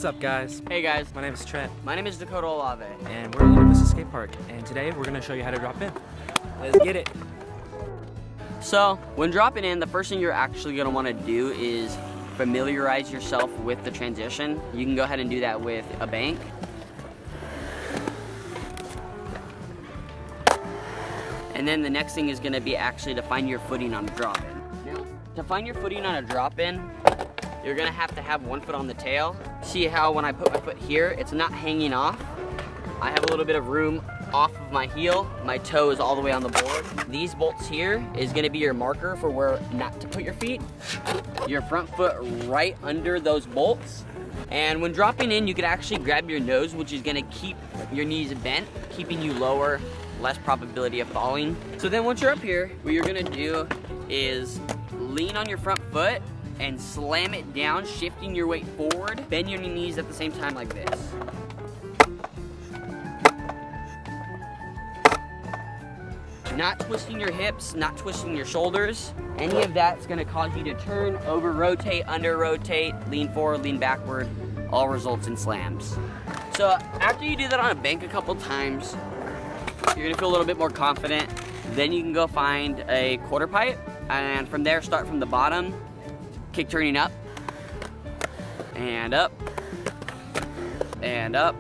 What's up, guys? Hey guys, My name is Trent, my name is Dakota Olave. and we're at Universal Skate Park, and today we're gonna show you how to drop in. Let's get it. So, when dropping in, the first thing you're actually gonna wanna do is familiarize yourself with the transition. You can go ahead and do that with a bank. And then the next thing is gonna be actually to find your footing on a drop-in. Now, to find your footing on a drop-in, you're gonna have to have one foot on the tail. See how when I put my foot here, it's not hanging off. I have a little bit of room off of my heel. My toe is all the way on the board. These bolts here is gonna be your marker for where not to put your feet. Your front foot right under those bolts. And when dropping in, you can actually grab your nose, which is gonna keep your knees bent, keeping you lower, less probability of falling. So then once you're up here, what you're gonna do is lean on your front foot and slam it down, shifting your weight forward. Bend your knees at the same time like this. Not twisting your hips, not twisting your shoulders. Any of that's gonna cause you to turn, over rotate, under rotate, lean forward, lean backward, all results in slams. So after you do that on a bank a couple times, you're gonna feel a little bit more confident. Then you can go find a quarter pipe, and from there start from the bottom, kick turning up, and up, and up.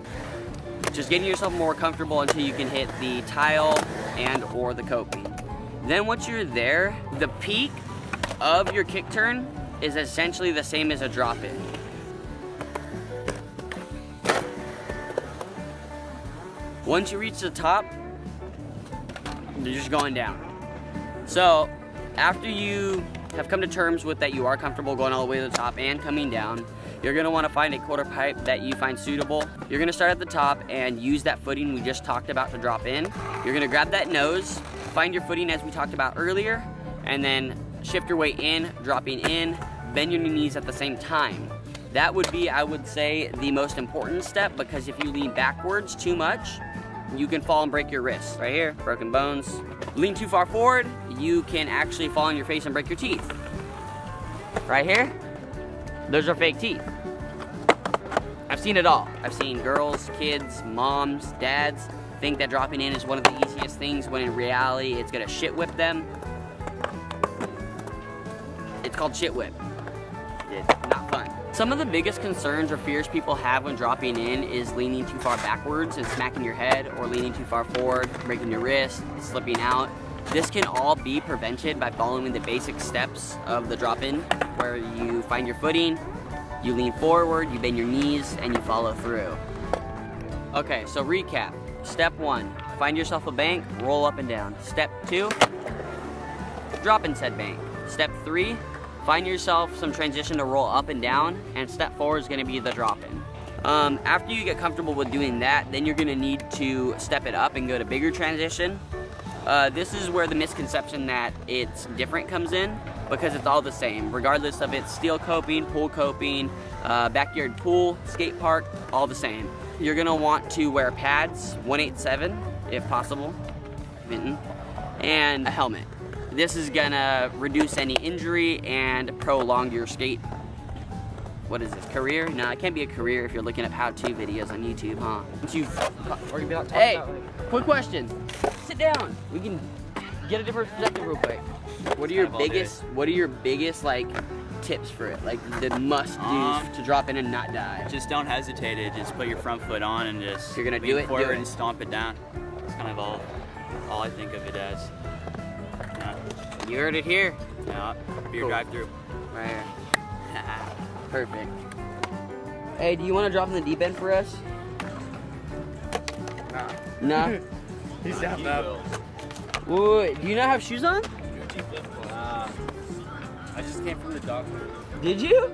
Just getting yourself more comfortable until you can hit the tile and or the coping. Then once you're there, the peak of your kick turn is essentially the same as a drop in. Once you reach the top, you're just going down. So after you have come to terms with that you are comfortable going all the way to the top and coming down, you're gonna wanna find a quarter pipe that you find suitable. You're gonna start at the top and use that footing we just talked about to drop in. You're gonna grab that nose, find your footing as we talked about earlier, and then shift your weight in, dropping in, bend your knees at the same time. That would be, I would say, the most important step, because if you lean backwards too much, you can fall and break your wrists. Right here, broken bones. Lean too far forward, you can actually fall on your face and break your teeth. Right here, those are fake teeth. I've seen it all. I've seen girls, kids, moms, dads think that dropping in is one of the easiest things, when in reality it's gonna shit whip them. It's called shit whip. It's not fun. Some of the biggest concerns or fears people have when dropping in is leaning too far backwards and smacking your head, or leaning too far forward, breaking your wrist, slipping out. This can all be prevented by following the basic steps of the drop-in, where you find your footing, you lean forward, you bend your knees, and you follow through. Okay, so recap. Step 1, find yourself a bank, roll up and down. Step 2, drop in said bank. Step 3, find yourself some transition to roll up and down, and step 4 is gonna be the drop-in. After you get comfortable with doing that, then you're gonna need to step it up and go to bigger transition. This is where the misconception that it's different comes in, because it's all the same, regardless of it's steel coping, pool coping, backyard pool, skate park, all the same. You're gonna want to wear pads, 187 if possible, and a helmet. This is gonna reduce any injury and prolong your skate, what is this, career? No, it can't be a career if you're looking at how-to videos on YouTube, huh? Hey, quick question. Sit down. We can get a different perspective real quick. What are your biggest like tips for it? Like the must-dos to drop in and not die? Just don't hesitate it. Just put your front foot on and just You're gonna lean do it, forward do it. and stomp it down. That's kind of all I think of it as. Yeah. You heard it here. Yeah. Beer Cool. drive-through. Right here. Perfect. Hey, do you want to drop in the deep end for us? Nah. He's down now. Wait, do you not have shoes on? I just came from the doctor. Did you?